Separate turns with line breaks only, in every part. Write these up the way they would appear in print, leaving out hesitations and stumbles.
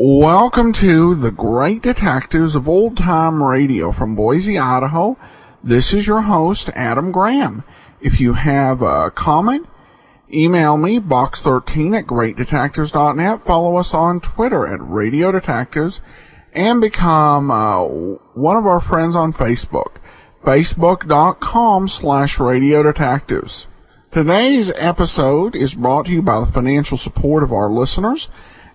Welcome to the Great Detectives of Old Time Radio from Boise, Idaho. This is your host, Adam Graham. If you have a comment, email me, box13@greatdetectives.net. Follow us on Twitter at Radio Detectives, and become one of our friends on Facebook, facebook.com/Radio Detectives. Today's episode is brought to you by the financial support of our listeners.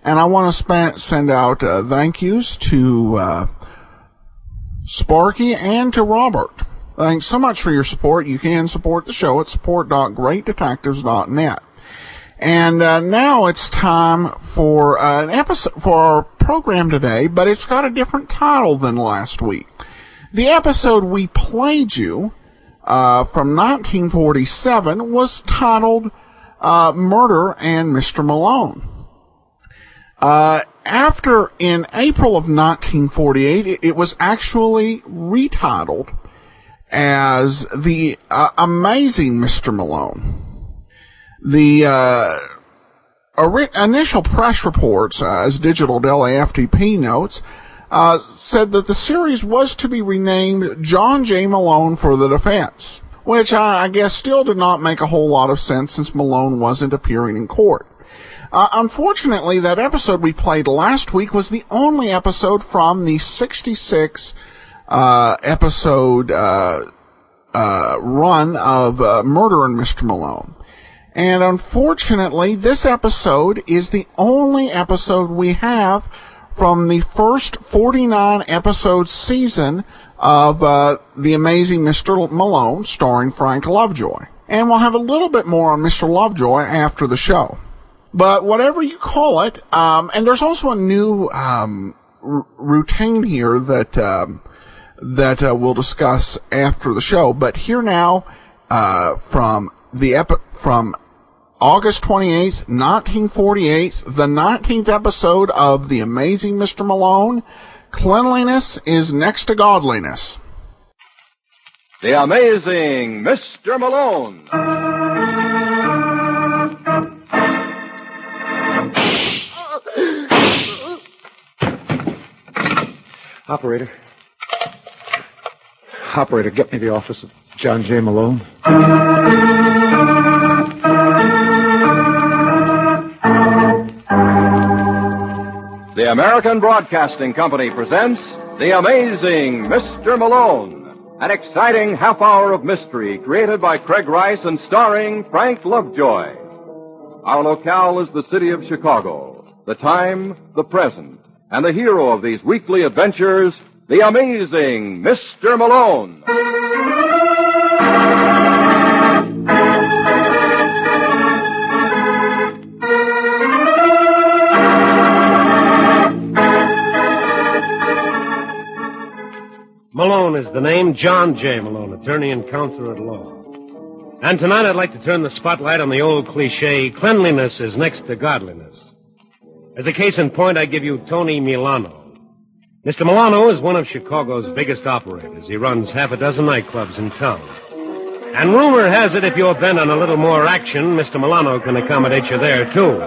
And I want to send out thank yous to Sparky and to Robert. Thanks so much for your support. You can support the show at support.greatdetectives.net. And now it's time for an episode for our program today, but it's got a different title than last week. The episode we played you from 1947 was titled Murder and Mr. Malone. After, in April of 1948, it was actually retitled as The Amazing Mr. Malone. The initial press reports, as Digital Daily FTP notes, said that the series was to be renamed John J. Malone for the Defense, which I guess still did not make a whole lot of sense since Malone wasn't appearing in court. Unfortunately, that episode we played last week was the only episode from the 66 episode run of Murder and Mr. Malone. And unfortunately, this episode is the only episode we have from the first 49 episode season of The Amazing Mr. Malone, starring Frank Lovejoy. And we'll have a little bit more on Mr. Lovejoy after the show. But whatever you call it, and there's also a new routine here that we'll discuss after the show. But here now, from August 28th, 1948, the 19th episode of The Amazing Mr. Malone, Cleanliness is Next to Godliness.
The Amazing Mr. Malone. Operator, get me the office of John J. Malone. The American Broadcasting Company presents The Amazing Mr. Malone, an exciting half hour of mystery created by Craig Rice and starring Frank Lovejoy. Our locale is the city of Chicago, the time, the present, and the hero of these weekly adventures, the amazing Mr. Malone.
Malone is the name, John J. Malone, attorney and counselor at law. And tonight I'd like to turn the spotlight on the old cliche, cleanliness is next to godliness. As a case in point, I give you Tony Milano. Mr. Milano is one of Chicago's biggest operators. He runs half a dozen nightclubs in town. And rumor has it if you're bent on a little more action, Mr. Milano can accommodate you there, too.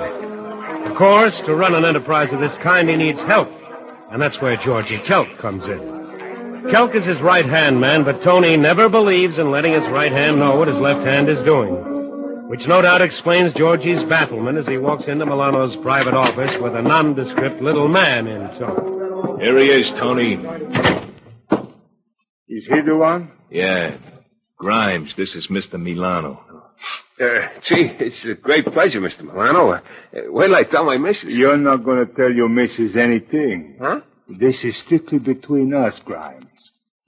Of course, to run an enterprise of this kind, he needs help. And that's where Georgie Kelk comes in. Kelk is his right-hand man, but Tony never believes in letting his right hand know what his left hand is doing. Which no doubt explains Georgie's bafflement as he walks into Milano's private office with a nondescript little man in tow.
Here he is, Tony.
Is he the one?
Yeah. Grimes, this is Mr. Milano.
Gee, it's a great pleasure, Mr. Milano. Wait till I tell my missus. You're not going to tell your missus anything. Huh? This is strictly between us, Grimes.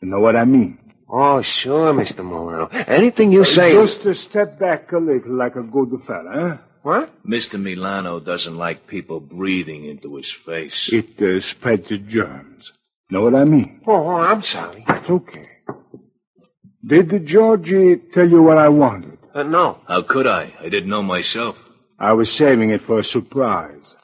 You know what I mean?
Oh, sure, Mr. Milano. Anything you say...
Just to step back a little like a good fella, huh?
What?
Mr. Milano doesn't like people breathing into his face.
It spreads the germs. Know what I mean?
Oh, I'm sorry.
It's okay. Did Georgie tell you what I wanted?
No.
How could I? I didn't know myself.
I was saving it for a surprise.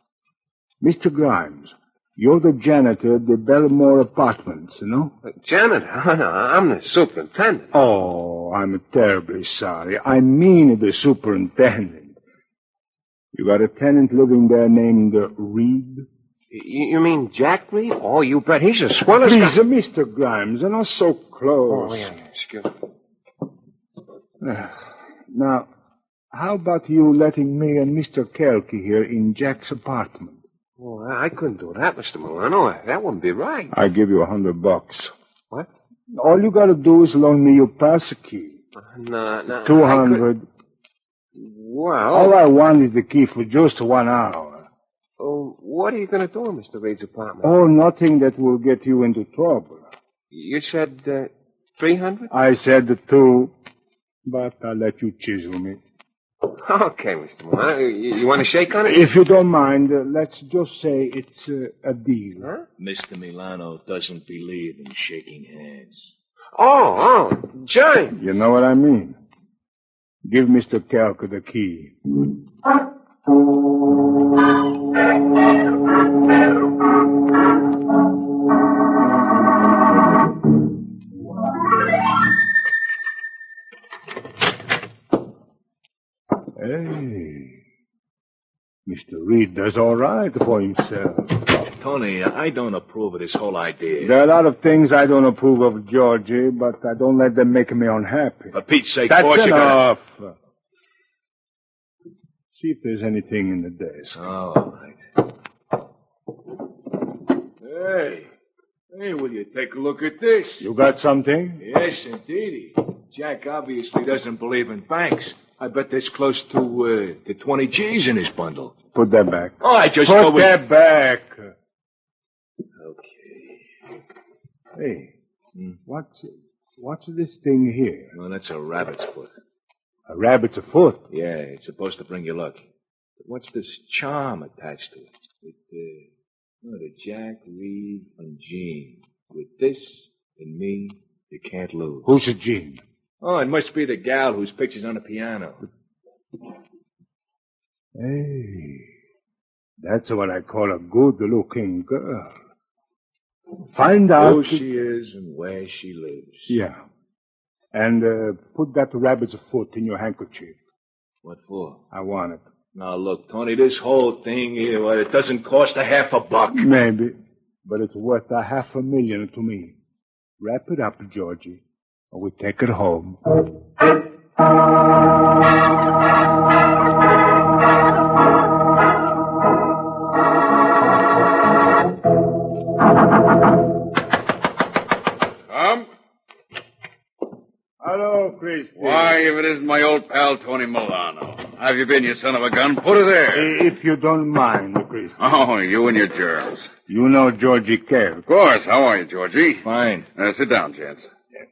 Mr. Grimes, you're the janitor at the Belmore Apartments, you know?
Janitor? I'm the superintendent.
Oh, I'm terribly sorry. I mean the superintendent. You got a tenant living there named Reed?
You mean Jack Reed? Oh, you bet. He's a swell.
Please, Mr. Grimes, you're not so close.
Oh, yeah. Excuse me.
Now, how about you letting me and Mr. Kelky here in Jack's apartment?
Oh, I couldn't do that, Mr. Milano. That wouldn't be right.
I give you $100.
What?
All you gotta do is loan me your pass key.
No.
200.
Well...
All I want is the key for just 1 hour.
Oh, what are you going to do in Mr. Reed's apartment?
Oh, nothing that will get you into trouble.
You said 300?
I said 2, but I'll let you chisel me.
Okay, Mr. Milano. You want to shake on it?
If you don't mind, let's just say it's a deal.
Huh?
Mr. Milano doesn't believe in shaking hands.
Oh, James.
You know what I mean? Give Mr. Kelker the key. Hey, Mr. Reed does all right for himself.
Tony, I don't approve of this whole idea.
There are a lot of things I don't approve of, Georgie, but I don't let them make me unhappy.
For Pete's sake,
That's
boss,
enough. See if there's anything in the desk.
All right.
Hey, will you take a look at this?
You got something?
Yes, indeedy. Jack obviously doesn't believe in banks. I bet there's close to 20 G's in his bundle.
Put that back.
Oh, I just
Put that back.
Okay.
Hey, what's this thing here?
Well, that's a rabbit's foot.
A rabbit's foot.
Yeah, it's supposed to bring you luck. But what's this charm attached to it? The Jack, Reed, and Jean. With this and me, you can't lose.
Who's a Jean?
Oh, it must be the gal whose picture's on the piano.
Hey, that's what I call a good-looking girl. Find out
who she is and where she lives.
Yeah. And put that rabbit's foot in your handkerchief.
What for?
I want it.
Now, look, Tony, this whole thing here, well, it doesn't cost $50.
Maybe, but it's worth $500,000 to me. Wrap it up, Georgie, or we take it home. Hello, Christy.
Why, if it isn't my old pal, Tony Milano. How have you been, you son of a gun? Put her there.
If you don't mind, Christy.
Oh, you and your germs.
You know Georgie Kerr.
Of course. How are you, Georgie?
Fine.
Sit down, gents.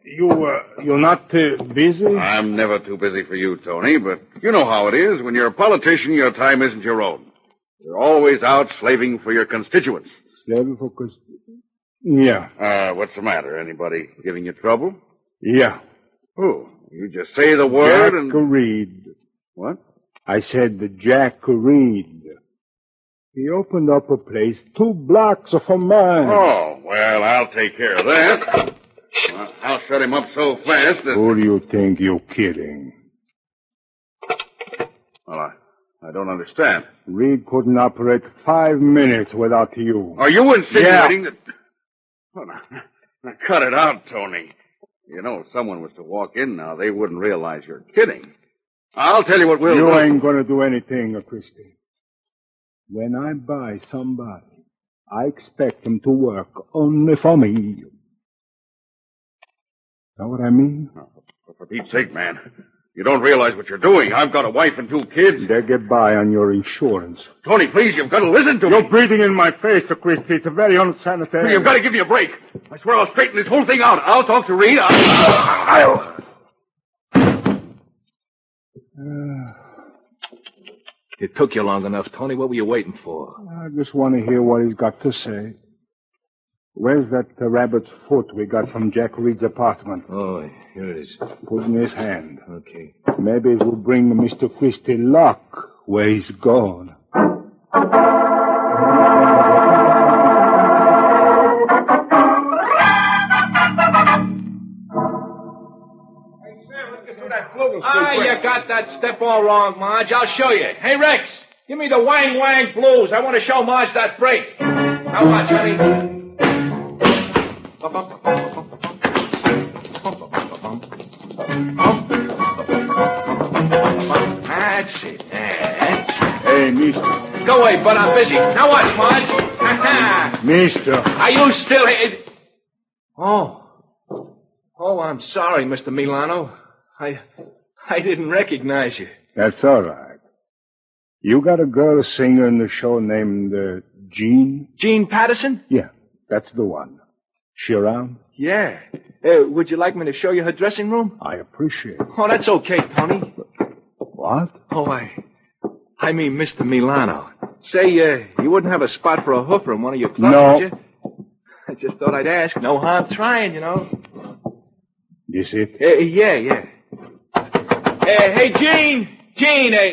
You're not busy?
I'm never too busy for you, Tony, but you know how it is. When you're a politician, your time isn't your own. You're always out slaving for your constituents.
Slaving for constituents? Yeah.
What's the matter? Anybody giving you trouble?
Yeah.
Who? You just say the word
Jack
and...
Reed.
What?
I said Jack Reed. He opened up a place 2 blocks from mine.
Oh, well, I'll take care of that. Well, I'll shut him up so fast that...
Who do you think you're kidding?
Well, I don't understand.
Reed couldn't operate 5 minutes without you.
Are you insinuating that... Oh, now, cut it out, Tony. You know, if someone was to walk in now, they wouldn't realize you're kidding. I'll tell you what we'll do.
You ain't going to do anything, Christy. When I buy somebody, I expect them to work only for me. Know what I mean?
Oh, for Pete's sake, man. You don't realize what you're doing. I've got a wife and 2 kids.
They get by on your insurance.
Tony, please, you've got to listen to me.
You're breathing in my face, Christy. It's very unsanitary.
You've got to give me a break. I swear I'll straighten this whole thing out. I'll talk to Reed.
It took you long enough, Tony. What were you waiting for?
I just want to hear what he's got to say. Where's that rabbit's foot we got from Jack Reed's apartment?
Oh, here it is.
Put in his hand.
Okay.
Maybe it will bring Mr. Christie luck where he's gone.
You got that step all wrong, Marge. I'll show you. Hey, Rex, give me the Wang Wang Blues. I want to show Marge that break. Now watch, honey. That's it.
Hey, mister.
Go away, bud. I'm busy. Now watch, Marge.
Mister.
Are you still here? Oh, I'm sorry, Mr. Milano. I didn't recognize you.
That's all right. You got a girl singer in the show named Jean?
Jean Patterson?
Yeah, that's the one. She around?
Yeah. Would you like me to show you her dressing room?
I appreciate it.
Oh, that's okay, Tony.
What?
Oh, I mean Mr. Milano. Say, you wouldn't have a spot for a hoofer in one of your clubs,
No.
would you? I just thought I'd ask. No harm trying, you know.
This it?
Yeah. Hey, Jean,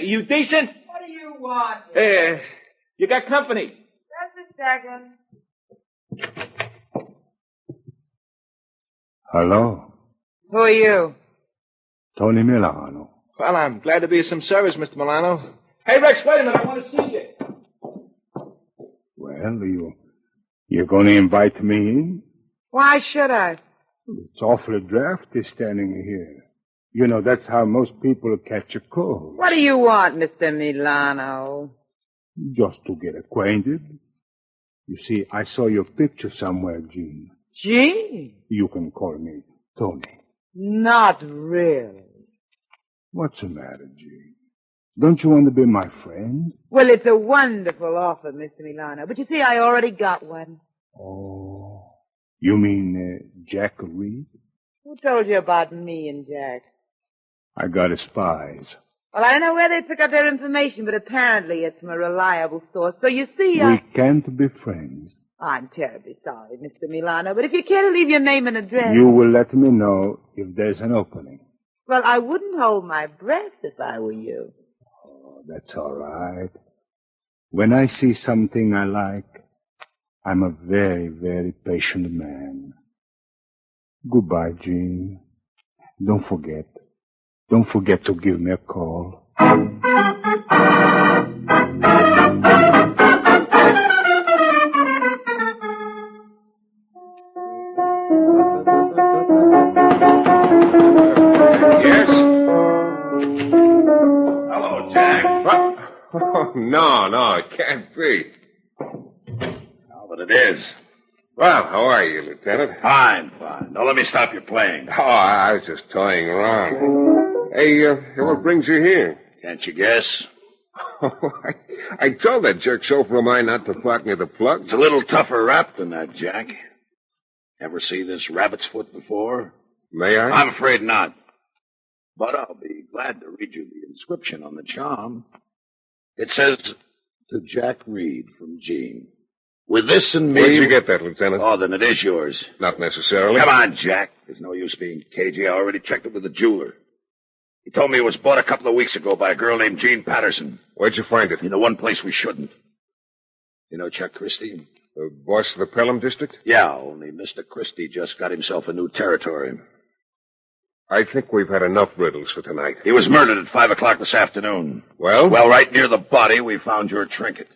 you decent?
What do you want?
You got company.
Just a second.
Hello?
Who are you?
Tony Milano.
Well, I'm glad to be of some service, Mr. Milano. Hey, Rex, wait a minute. I want to see you.
Well, you're going to invite me in?
Why should I?
It's awfully drafty standing here. You know, that's how most people catch a cold.
What do you want, Mr. Milano?
Just to get acquainted. You see, I saw your picture somewhere, Jean.
Jean?
You can call me Tony.
Not really.
What's the matter, Jean? Don't you want to be my friend?
Well, it's a wonderful offer, Mr. Milano. But you see, I already got one.
Oh, you mean Jack Reed?
Who told you about me and Jack?
I got his spies.
Well, I don't know where they pick up their information, but apparently it's from a reliable source. So you see,
We can't be friends.
I'm terribly sorry, Mr. Milano, but if you care to leave your name and address...
You will let me know if there's an opening.
Well, I wouldn't hold my breath if I were you.
Oh, that's all right. When I see something I like, I'm a very, very patient man. Goodbye, Jean. Don't forget to give me a call.
Yes? Hello, Jack.
What? Oh, no, it can't be.
Oh, but it is.
Well, how are you, Lieutenant?
Fine. Now let me stop your playing.
Oh, I was just toying around. Hey, what brings you here?
Can't you guess?
I told that jerk chauffeur of mine not to park near the plug.
It's a little tougher rap than that, Jack. Ever see this rabbit's foot before?
May I?
I'm afraid not. But I'll be glad to read you the inscription on the charm. It says, to Jack Reed from Jean. With this in me...
Where did you get that, Lieutenant?
Oh, then it is yours.
Not necessarily.
Come on, Jack. There's no use being cagey. I already checked it with the jeweler. He told me it was bought a couple of weeks ago by a girl named Jean Patterson.
Where'd you find it?
In the one place we shouldn't. You know Chuck Christie?
The boss of the Pelham district?
Yeah, only Mr. Christie just got himself a new territory.
I think we've had enough riddles for tonight.
He was murdered at 5 o'clock this afternoon.
Well?
Well, right near the body, we found your trinket.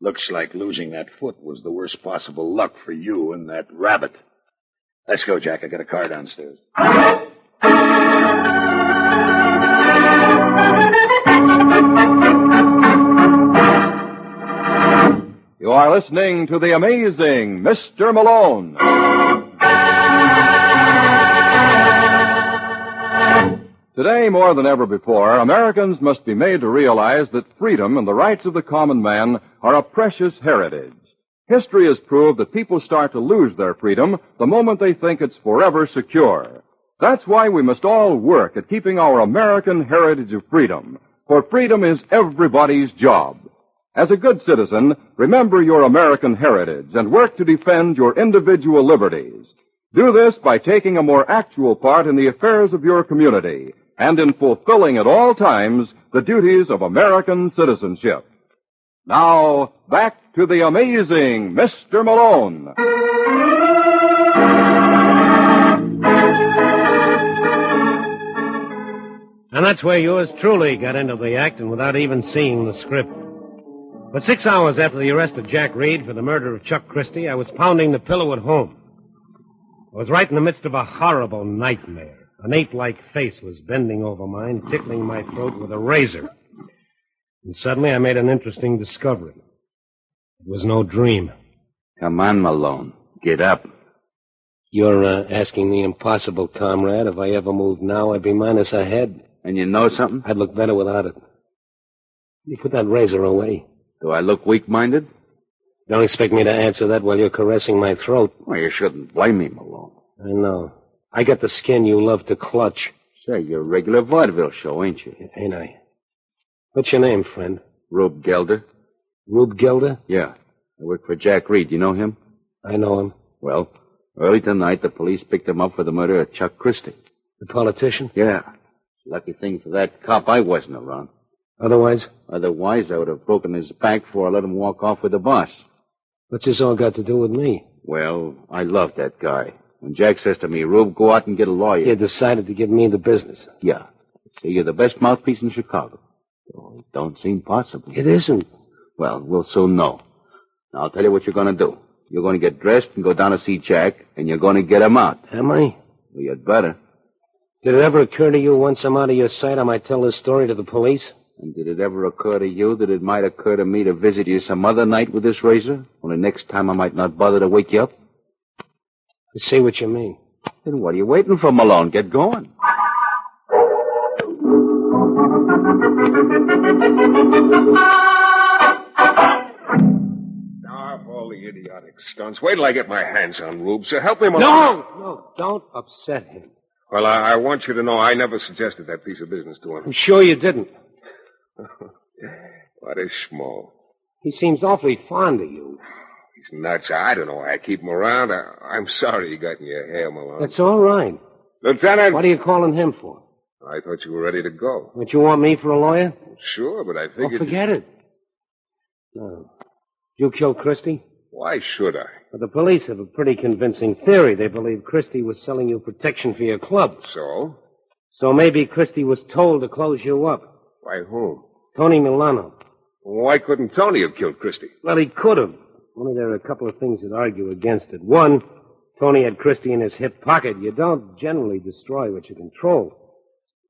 Looks like losing that foot was the worst possible luck for you and that rabbit. Let's go, Jack. I got a car downstairs.
You are listening to the amazing Mr. Malone. Today, more than ever before, Americans must be made to realize that freedom and the rights of the common man are a precious heritage. History has proved that people start to lose their freedom the moment they think it's forever secure. That's why we must all work at keeping our American heritage of freedom, for freedom is everybody's job. As a good citizen, remember your American heritage and work to defend your individual liberties. Do this by taking a more actual part in the affairs of your community and in fulfilling at all times the duties of American citizenship. Now, back to the amazing Mr. Malone.
And that's where yours truly got into the act, and without even seeing the script. But 6 hours after the arrest of Jack Reed for the murder of Chuck Christie, I was pounding the pillow at home. I was right in the midst of a horrible nightmare. An ape-like face was bending over mine, tickling my throat with a razor. And suddenly I made an interesting discovery. It was no dream.
Come on, Malone. Get up.
You're asking the impossible, comrade. If I ever moved now, I'd be minus a head.
And you know something?
I'd look better without it. You put that razor away.
Do I look weak-minded?
Don't expect me to answer that while you're caressing my throat.
Well, you shouldn't blame me, Malone.
I know. I got the skin you love to clutch.
Say, you're a regular vaudeville show, ain't you?
Ain't I? What's your name, friend?
Rube Gelder.
Rube Gelder?
Yeah. I work for Jack Reed. You know him?
I know him.
Well, early tonight, the police picked him up for the murder of Chuck Christie.
The politician?
Yeah. Lucky thing for that cop, I wasn't around.
Otherwise?
Otherwise, I would have broken his back before I let him walk off with the boss.
What's this all got to do with me?
Well, I love that guy. When Jack says to me, Rube, go out and get a lawyer.
You decided to give me the business.
Yeah. See, you're the best mouthpiece in Chicago. Oh, it don't seem possible.
It isn't.
Well, we'll soon know. Now, I'll tell you what you're going to do. You're going to get dressed and go down to see Jack, and you're going to get him out.
Am I?
Well, you'd better.
Did it ever occur to you once I'm out of your sight I might tell this story to the police?
And did it ever occur to you that it might occur to me to visit you some other night with this razor? Only next time I might not bother to wake you up?
I see what you mean.
Then what are you waiting for, Malone? Get going.
All the idiotic stunts. Wait till I get my hands on Rube, so help him
along. No, don't upset him.
Well, I want you to know I never suggested that piece of business to him.
I'm sure you didn't.
What a schmo.
He seems awfully fond of you.
He's nuts. I don't know why I keep him around. I'm sorry you got in your hair, Malone.
That's all right.
Lieutenant!
What are you calling him for?
I thought you were ready to go.
Don't you want me for a lawyer?
Sure, but I figured...
Oh, forget it. No. Did you kill Christie?
Why should I?
Well, the police have a pretty convincing theory. They believe Christie was selling you protection for your club.
So?
So maybe Christie was told to close you up.
By whom?
Tony Milano.
Why couldn't Tony have killed Christie?
Well, he could have. Only there are a couple of things that argue against it. One, Tony had Christie in his hip pocket. You don't generally destroy what you control.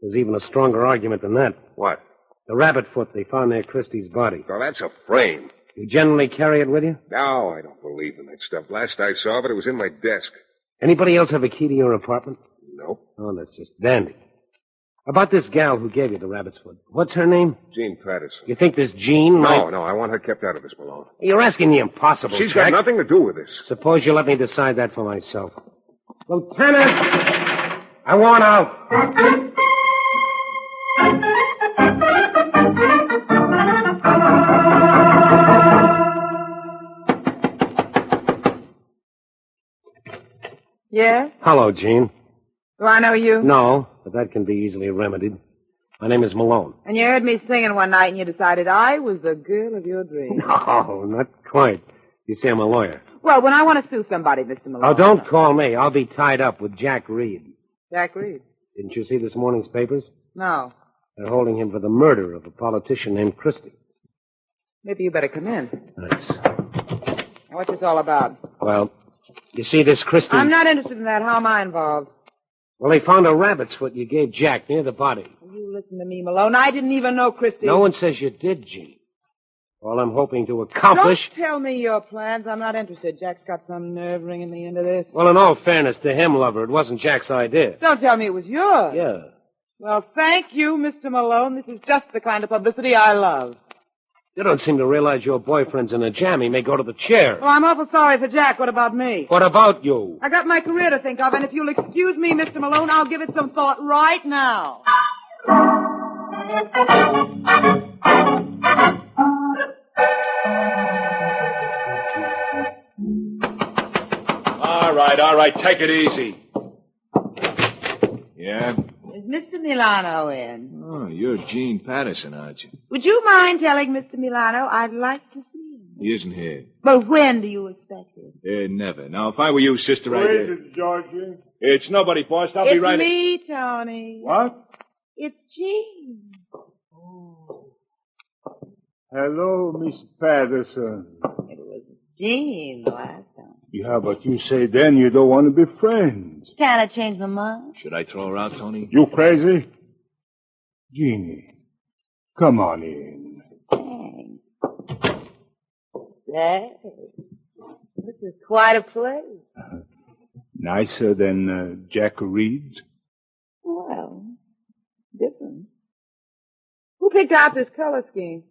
There's even a stronger argument than that.
What?
The rabbit foot they found near Christie's body.
Well, that's a frame.
You generally carry it with you?
No, I don't believe in that stuff. Last I saw of it, it was in my desk.
Anybody else have a key to your apartment?
Nope.
Oh, that's just dandy. About this gal who gave you the rabbit's foot. What's her name?
Jean Patterson.
You think this Jean might...
No, I want her kept out of this, Malone.
You're asking the impossible,
She's
Jack.
got nothing to do with this.
Suppose you let me decide that for myself. Lieutenant! I want out.
Yes?
Hello, Jean.
Do I know you?
No, but that can be easily remedied. My name is Malone.
And you heard me singing one night and you decided I was the girl of your dreams.
No, not quite. You see, I'm a lawyer.
Well, when I want to sue somebody, Mr. Malone...
Oh, don't call me. I'll be tied up with Jack Reed.
Jack Reed?
Didn't you see this morning's papers?
No.
They're holding him for the murder of a politician named Christie.
Maybe you better come in.
Thanks.
Now, what's this all about?
Well, you see this Christie...
I'm not interested in that. How am I involved?
Well, they found a rabbit's foot you gave Jack near the body.
You listen to me, Malone. I didn't even know Christie...
No one says you did, Jean. All I'm hoping to accomplish...
Don't tell me your plans. I'm not interested. Jack's got some nerve ringing me into this.
Well, in all fairness to him, lover, it wasn't Jack's idea.
Don't tell me it was yours.
Yeah.
Well, thank you, Mr. Malone. This is just the kind of publicity I love.
You don't seem to realize your boyfriend's in a jam. He may go to the chair.
Well, I'm awful sorry for Jack. What about me?
What about you?
I got my career to think of, and if you'll excuse me, Mr. Malone, I'll give it some thought right now.
All right. Take it easy.
Yeah?
Is Mr. Milano in?
Oh, you're Gene Patterson, aren't you?
Would you mind telling Mr. Milano I'd like to see him?
He isn't here.
But when do you expect him?
Never. Now, if I were you, sister,
Who is it, Georgie?
It's nobody, boss. I'll be right
It's me, Tony.
What?
It's Gene.
Hello, Miss Patterson.
It was Gene the last time.
Yeah, but you say then you don't want to be friends.
Can I change my mind?
Should I throw her out, Tony?
You crazy? Jeannie, come on in.
Thanks. Hey, this is quite a place.
Nicer than Jack Reed's?
Well, different. Who picked out this color scheme?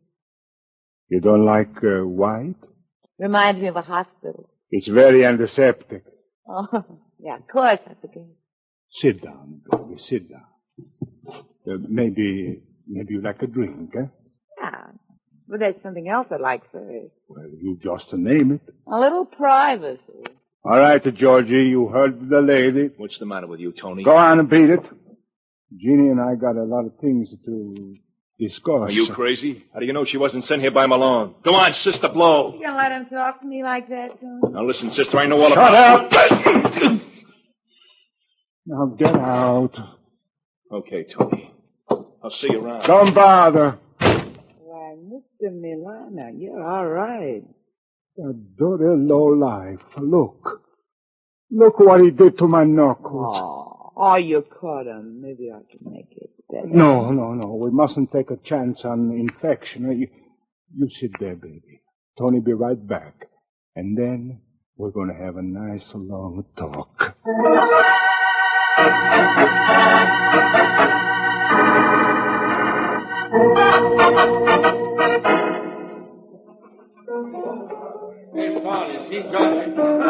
You don't like white?
Reminds me of a hospital.
It's very antiseptic.
Oh, yeah, of course I forget.
Sit down, baby, sit down. Maybe you like a drink, eh?
Yeah, but there's something else I'd like first.
Well, you just name it.
A little privacy.
All right, Georgie, you heard the lady.
What's the matter with you, Tony?
Go on and beat it. Jeannie and I got a lot of things to discuss.
Are you crazy? How do you know she wasn't sent here by Malone? Come on, sister, blow.
You gonna let him talk to me like that, Tony?
Now listen, sister, I know all
Shut
about...
up! Now get out.
Okay, Tony. I'll see you around.
Don't bother.
Why, Mr. Milano, you're all right.
That dirty lowlife. Look. Look what he did to my knuckles.
Oh, you caught him. Maybe I can make it better.
No. We mustn't take a chance on infection. You sit there, baby. Tony be right back. And then we're going to have a nice long talk.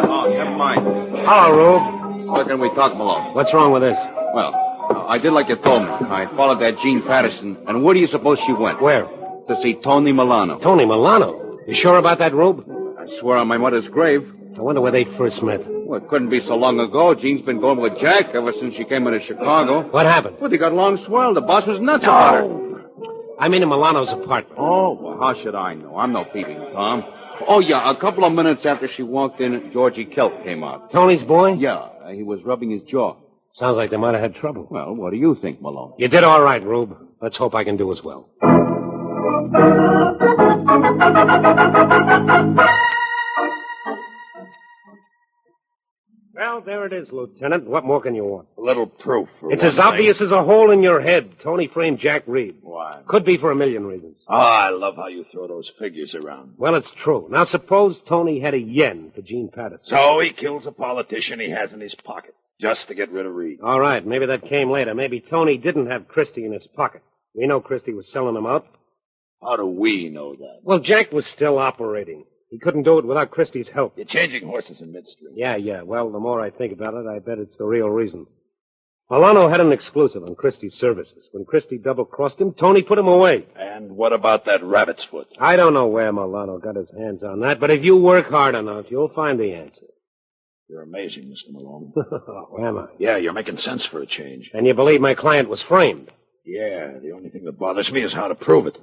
Oh, never mind.
Hello, Rube.
Where can we talk, Malone?
What's wrong with this?
Well, I did like you told me. I followed that Gene Patterson, and where do you suppose she went?
Where?
To see Tony Milano.
Tony Milano. You sure about that, Rube?
I swear on my mother's grave.
I wonder where they first met.
Well, it couldn't be so long ago. Jean's been going with Jack ever since she came into Chicago.
What happened?
Well, they got along swell. The boss was nuts about her.
I mean in Milano's apartment.
Oh, well, how should I know? I'm no peeping Tom. Oh, yeah, a couple of minutes after she walked in, Georgie Kelp came out.
Tony's boy?
Yeah, he was rubbing his jaw.
Sounds like they might have had trouble.
Well, what do you think, Malone?
You did all right, Rube. Let's hope I can do as well. Well, there it is, Lieutenant. What more can you want?
A little proof.
It's as obvious as a hole in your head. Tony framed Jack Reed.
Why?
Could be for a million reasons.
Oh, I love how you throw those figures around.
Well, it's true. Now, suppose Tony had a yen for Gene Patterson.
So he kills a politician he has in his pocket just to get rid of Reed.
All right, maybe that came later. Maybe Tony didn't have Christie in his pocket. We know Christie was selling them out.
How do we know that?
Well, Jack was still operating. He couldn't do it without Christie's help.
You're changing horses in midstream.
Yeah. Well, the more I think about it, I bet it's the real reason. Milano had an exclusive on Christie's services. When Christie double-crossed him, Tony put him away.
And what about that rabbit's foot?
I don't know where Milano got his hands on that, but if you work hard enough, you'll find the answer.
You're amazing, Mr. Malone.
Oh, am I?
Yeah, you're making sense for a change.
And you believe my client was framed?
Yeah, the only thing that bothers me is how to prove it.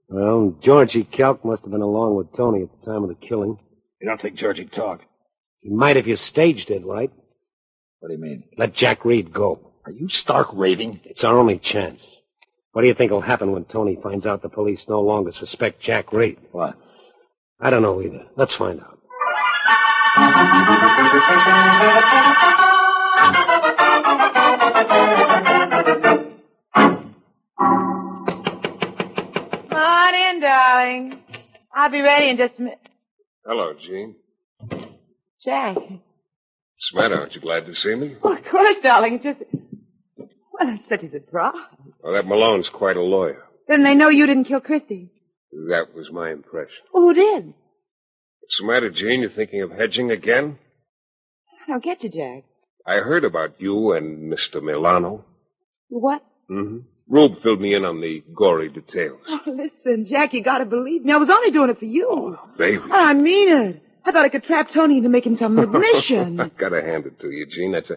Well, Georgie Kelk must have been along with Tony at the time of the killing.
You don't think Georgie'd talk?
He might if you staged it right.
What do you mean?
Let Jack Reed go.
Are you stark raving?
It's our only chance. What do you think will happen when Tony finds out the police no longer suspect Jack Reed?
What?
I don't know either. Let's find out.
Morning, darling. I'll be ready in just a minute.
Hello, Gene.
Jack.
What's the matter? Aren't you glad to see me?
Oh, of course, darling. It's just... Well, it's such a surprise.
Well, that Malone's quite a lawyer.
Then they know you didn't kill Christie.
That was my impression.
Well, who did?
What's the matter, Gene? You thinking of hedging again?
I don't get you, Jack.
I heard about you and Mr. Milano.
What?
Mm-hmm. Rube filled me in on the gory details.
Oh, listen, Jack, you gotta believe me. I was only doing it for you.
Oh, baby.
I mean it. I thought I could trap Tony into making some admission.
I gotta hand it to you, Jean. That's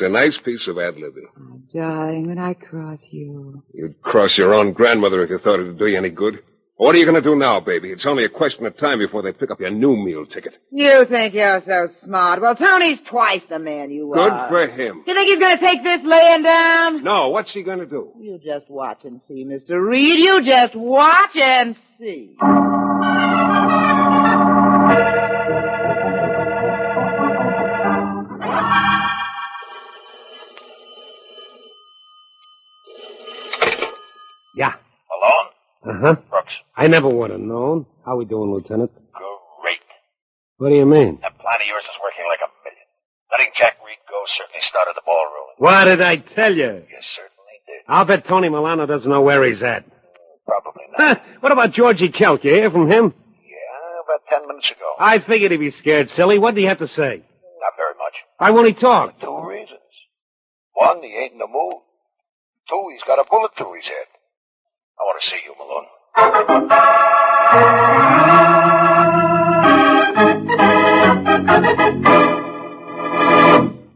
a nice piece of ad-libbing.
Oh, darling, when I cross you.
You'd cross your own grandmother if you thought it'd do you any good. What are you going to do now, baby? It's only a question of time before they pick up your new meal ticket.
You think you're so smart. Well, Tony's twice the man you
Good
are.
for him.
You think he's going to take this laying down?
No, what's he going to do?
You just watch and see, Mr. Reed. You just watch and see.
Yeah.
Malone?
Uh-huh.
Brooks.
I never would have known. How we doing, Lieutenant?
Great.
What do you mean?
That plan of yours is working like a million. Letting Jack Reed go certainly started the ball rolling.
What did I tell you?
You certainly did.
I'll bet Tony Milano doesn't know where he's at.
Probably not.
What about Georgie Kelk? You hear from him?
Yeah, about 10 minutes ago.
I figured he'd be scared, silly. What did he have to say?
Not very much.
Why won't he talk?
2 reasons. 1, he ain't in the mood. 2, he's got a bullet through his head. I want to see you, Malone.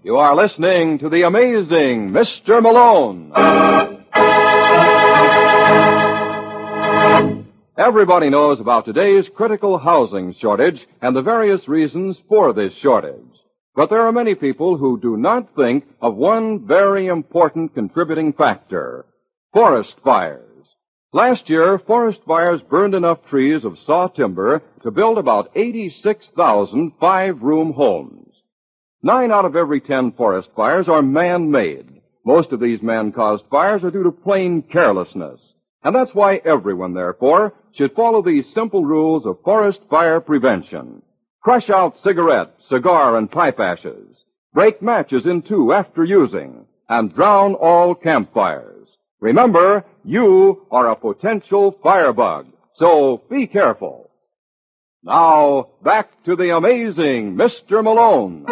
You are listening to the amazing Mr. Malone. Everybody knows about today's critical housing shortage and the various reasons for this shortage. But there are many people who do not think of one very important contributing factor: forest fires. Last year, forest fires burned enough trees of saw timber to build about 86,000 five-room homes. 9 out of every 10 forest fires are man-made. Most of these man-caused fires are due to plain carelessness. And that's why everyone, therefore, should follow these simple rules of forest fire prevention. Crush out cigarette, cigar, and pipe ashes. Break matches in 2 after using. And drown all campfires. Remember, you are a potential firebug, so be careful. Now, back to the amazing Mr. Malone.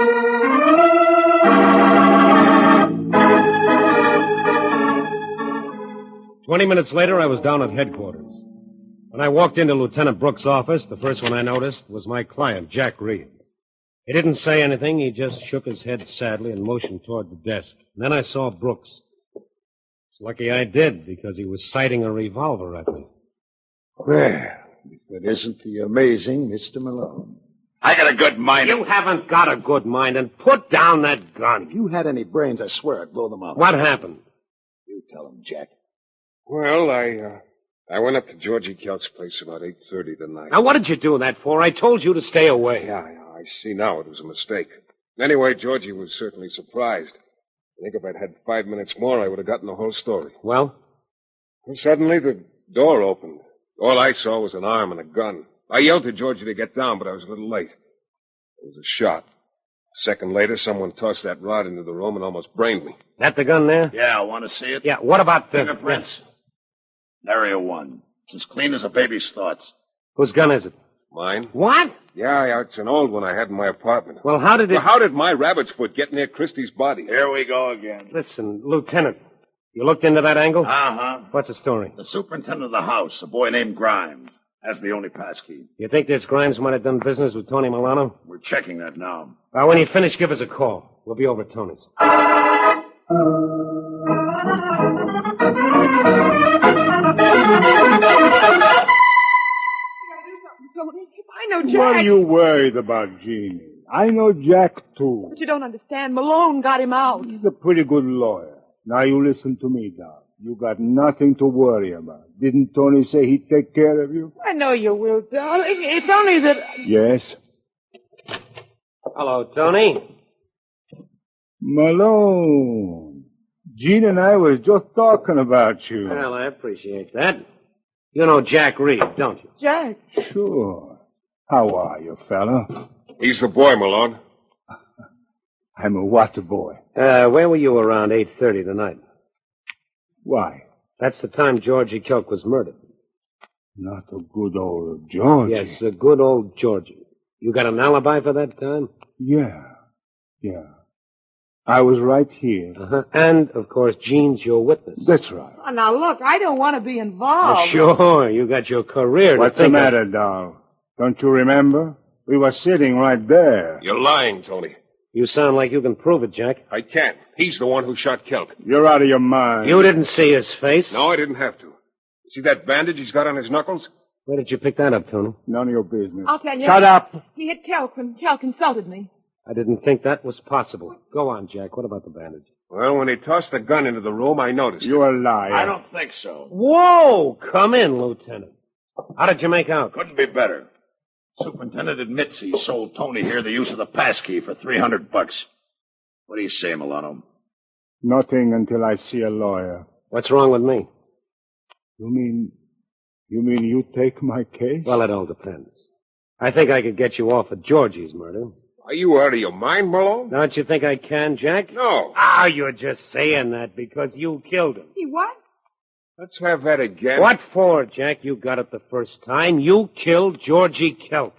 20 minutes later, I was down at headquarters. When I walked into Lieutenant Brooks' office, the first one I noticed was my client, Jack Reed. He didn't say anything. He just shook his head sadly and motioned toward the desk. And then I saw Brooks. It's lucky I did, because he was sighting a revolver at me.
Well, if it isn't the amazing Mr. Malone. I got a good mind.
You haven't got a good mind, and put down that gun.
If you had any brains, I swear I'd blow them out.
What happened?
You tell him, Jack.
Well, I went up to Georgie Kelk's place about 8:30 tonight.
Now, what did you do that for? I told you to stay away.
Yeah, I see now it was a mistake. Anyway, Georgie was certainly surprised. I think if I'd had 5 minutes more, I would have gotten the whole story.
Well?
And suddenly, the door opened. All I saw was an arm and a gun. I yelled to Georgie to get down, but I was a little late. There was a shot. A second later, someone tossed that rod into the room and almost brained me.
That the gun there?
Yeah, I want to see it.
Yeah, what about the...
Fingerprints. Nary a one. It's as clean as a baby's thoughts.
Whose gun is it?
Mine?
What?
Yeah, it's an old one I had in my apartment.
Well, how did it...
Well, how did my rabbit's foot get near Christie's body?
Here we go again.
Listen, Lieutenant, you looked into that angle?
Uh-huh.
What's the story?
The superintendent of the house, a boy named Grimes, has the only passkey.
You think this Grimes might have done business with Tony Milano?
We're checking that now.
When you finish, give us a call. We'll be over at Tony's.
Tony, if I know Jack...
What are you worried about, Jeannie? I know Jack, too.
But you don't understand. Malone got him out.
He's a pretty good lawyer. Now you listen to me, Doc. You got nothing to worry about. Didn't Tony say he'd take care of you?
I know you will, darling. It's only that...
Yes.
Hello, Tony.
Malone. Gene and I was just talking about you.
Well, I appreciate that. You know Jack Reed, don't you?
Jack.
Sure. How are you, fella?
He's the boy, Malone.
I'm a water boy.
Where were you around 8:30 tonight?
Why?
That's the time Georgie Kelk was murdered.
Not a good old Georgie.
Yes, a good old Georgie. You got an alibi for that time?
Yeah. I was right here.
Uh-huh. And, of course, Gene's your witness.
That's right.
Oh, now, look, I don't want to be involved.
Sure, you got your career to
What's the matter, doll? Don't you remember? We were sitting right there.
You're lying, Tony.
You sound like you can prove it, Jack.
I can't. He's the one who shot Kelk.
You're out of your mind.
You didn't see his face?
No, I didn't have to. See that bandage he's got on his knuckles?
Where did you pick that up, Tony?
None of your business.
I'll tell you.
Shut up.
He hit Kelk when Kelk insulted me.
I didn't think that was possible. Go on, Jack. What about the bandage?
Well, when he tossed the gun into the room, I noticed.
You're a liar.
I don't think so.
Whoa! Come in, Lieutenant. How did you make out?
Couldn't be better. Superintendent admits he sold Tony here the use of the passkey for $300. What do you say, Malone?
Nothing until I see a lawyer.
What's wrong with me?
You mean you take my case?
Well, it all depends. I think I could get you off for Georgie's murder.
Are you out of your mind, Malone?
Don't you think I can, Jack?
No.
Ah, you're just saying that because you killed him.
He what?
Let's have that again.
What for, Jack? You got it the first time. You killed Georgie Kelk.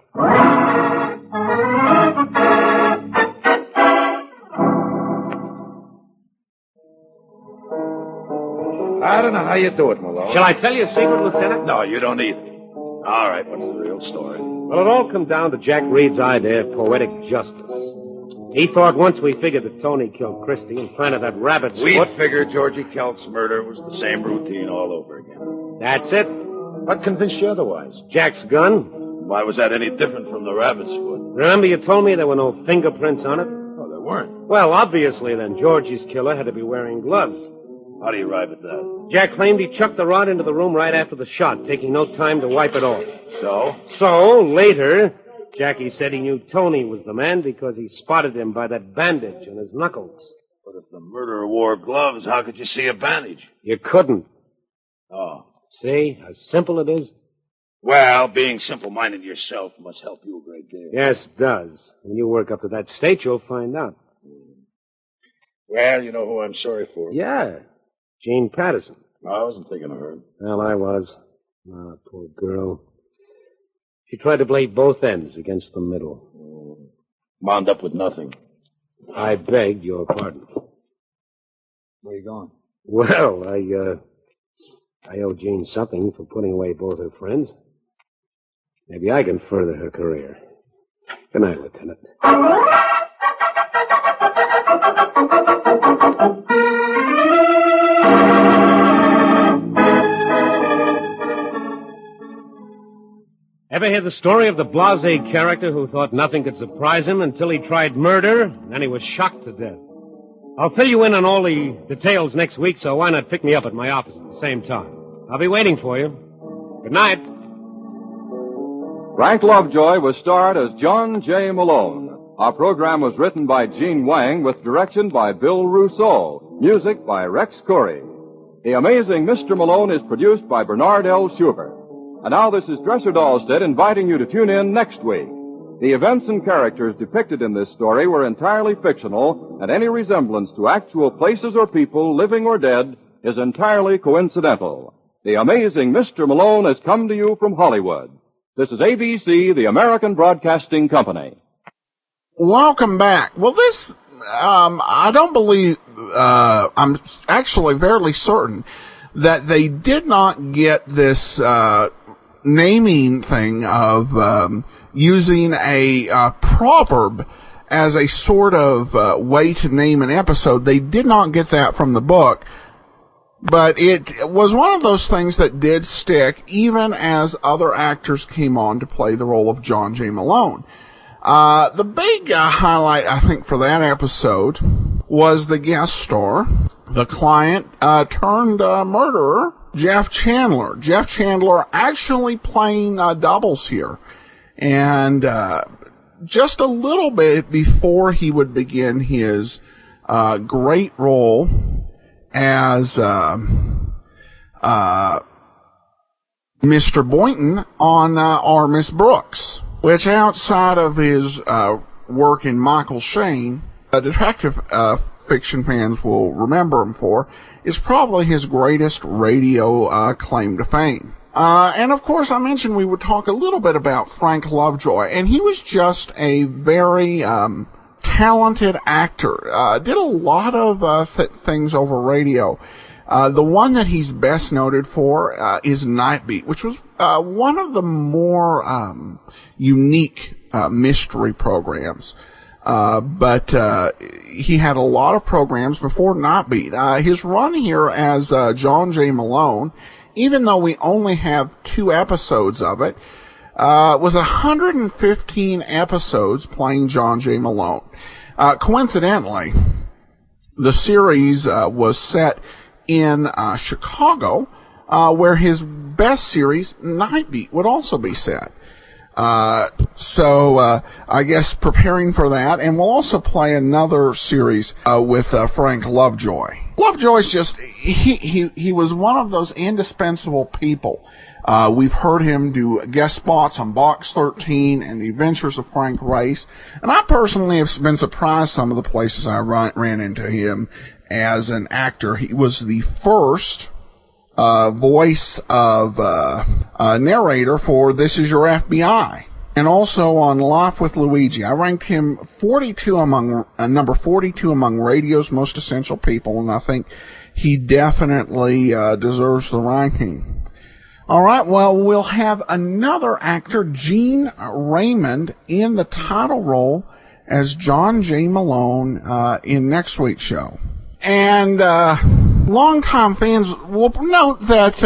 I don't know how you do it, Malone.
Shall I tell you a secret, Lieutenant?
No, you don't either. All right, what's the real story?
Well, it all come down to Jack Reed's idea of poetic justice. He thought once we figured that Tony killed Christie and planted that rabbit's
We
foot...
figured Georgie Kelk's murder was the same routine all over again.
That's it.
What convinced you otherwise?
Jack's gun.
Why was that any different from the rabbit's foot?
Remember you told me there were no fingerprints on it?
Oh, there weren't.
Well, obviously then, Georgie's killer had to be wearing gloves.
How do you arrive at that?
Jack claimed he chucked the rod into the room right after the shot, taking no time to wipe it off. So, later, Jackie said he knew Tony was the man because he spotted him by that bandage on his knuckles.
But if the murderer wore gloves, how could you see a bandage?
You couldn't.
Oh.
See how simple it is?
Well, being simple-minded yourself must help you a great deal.
Yes, it does. When you work up to that state, you'll find out.
Well, you know who I'm sorry for?
Yeah, Jean Patterson.
No, I wasn't thinking of her.
Well, I was. Ah, poor girl. She tried to play both ends against the middle.
Wound up with nothing.
I begged your pardon.
Where you going?
Well, I owe Jean something for putting away both her friends. Maybe I can further her career. Good night, Lieutenant. Ever hear the story of the blasé character who thought nothing could surprise him until he tried murder, and then he was shocked to death? I'll fill you in on all the details next week, so why not pick me up at my office at the same time? I'll be waiting for you. Good night.
Frank Lovejoy was starred as John J. Malone. Our program was written by Gene Wang with direction by Bill Rousseau. Music by Rex Corey. The Amazing Mr. Malone is produced by Bernard L. Schubert. And now this is Dresser Dahlstead inviting you to tune in next week. The events and characters depicted in this story were entirely fictional, and any resemblance to actual places or people, living or dead, is entirely coincidental. The Amazing Mr. Malone has come to you from Hollywood. This is ABC, the American Broadcasting Company.
Welcome back. Well, this, I don't believe, I'm actually fairly certain that they did not get this, naming thing of, using a, proverb as a sort of, way to name an episode. They did not get that from the book. But it was one of those things that did stick even as other actors came on to play the role of John J. Malone. The big highlight, I think, for that episode was the guest star, the client turned murderer, Jeff Chandler. Jeff Chandler actually playing doubles here. And just a little bit before he would begin his great role as Mr. Boynton on Our Miss Brooks, which outside of his work in Michael Shayne, detective fiction fans will remember him for, is probably his greatest radio claim to fame. And of course, I mentioned we would talk a little bit about Frank Lovejoy, and he was just a very talented actor. Did a lot of things over radio. The one that he's best noted for is Night Beat, which was one of the more unique mystery programs. But he had a lot of programs before Nightbeat. His run here as John J. Malone, even though we only have 2 episodes of it, was 115 episodes playing John J. Malone. Coincidentally, the series was set in Chicago, where his best series, Nightbeat, would also be set. So I guess preparing for that, and we'll also play another series with Frank Lovejoy. Lovejoy's just he was one of those indispensable people. We've heard him do guest spots on Box 13 and The Adventures of Frank Rice, and I personally have been surprised some of the places I ran into him as an actor. He was the first voice of narrator for This Is Your FBI, and also on Life with Luigi. I ranked him number 42 among radio's most essential people, and I think he definitely deserves the ranking. All right, well, we'll have another actor, Gene Raymond, in the title role as John J. Malone in next week's show. And longtime fans will note that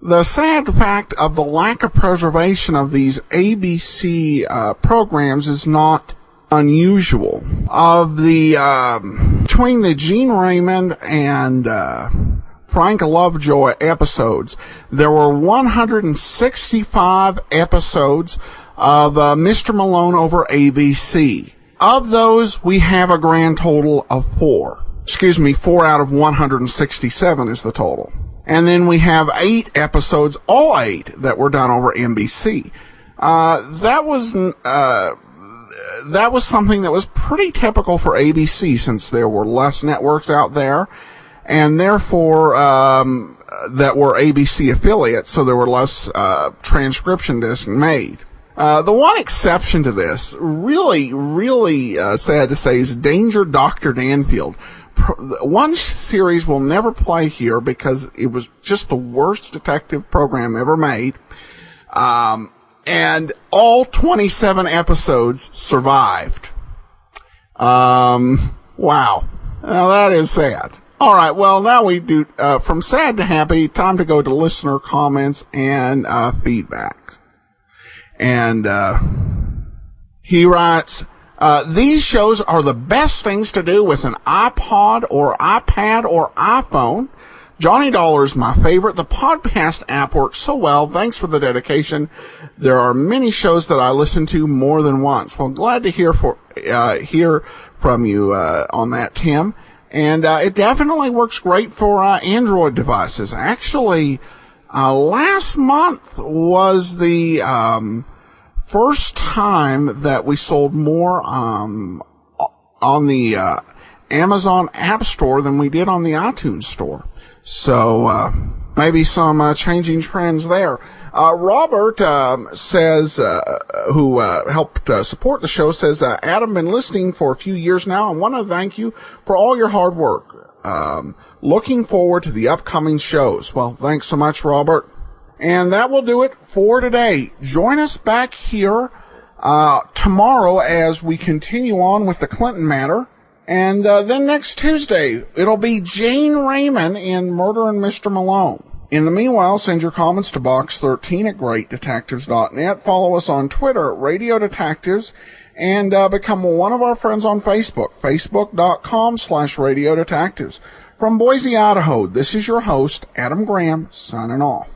the sad fact of the lack of preservation of these ABC programs is not unusual. Of the between the Gene Raymond and Frank Lovejoy episodes, there were 165 episodes of Mr. Malone over ABC. Of those, we have a grand total of 4. 4 out of 167 is the total. And then we have 8 episodes, all 8, that were done over NBC. That was something that was pretty typical for ABC, since there were less networks out there, and therefore that were ABC affiliates, so there were less transcription discs made. The one exception to this, really sad to say, is Danger Dr. Danfield. One series we'll never play here because it was just the worst detective program ever made. And all 27 episodes survived. Wow. Now that is sad. All right, well, now we do, from sad to happy, time to go to listener comments and feedback. And he writes, these shows are the best things to do with an iPod or iPad or iPhone. Johnny Dollar is my favorite. The podcast app works so well. Thanks for the dedication. There are many shows that I listen to more than once. Well, glad to hear from you on that, Tim. And it definitely works great for Android devices. Actually, last month was the first time that we sold more on the Amazon App Store than we did on the iTunes Store. So maybe some changing trends there. Robert says, who helped support the show, says, Adam, been listening for a few years now and want to thank you for all your hard work. Looking forward to the upcoming shows. Well, thanks so much, Robert. And that will do it for today. Join us back here tomorrow as we continue on with the Clinton matter. And then next Tuesday, it'll be Jane Raymond in Murder and Mr. Malone. In the meanwhile, send your comments to box13 at greatdetectives.net. Follow us on Twitter at Radio Detectives. And become one of our friends on Facebook, facebook.com/Radio Detectives. From Boise, Idaho, this is your host, Adam Graham, signing off.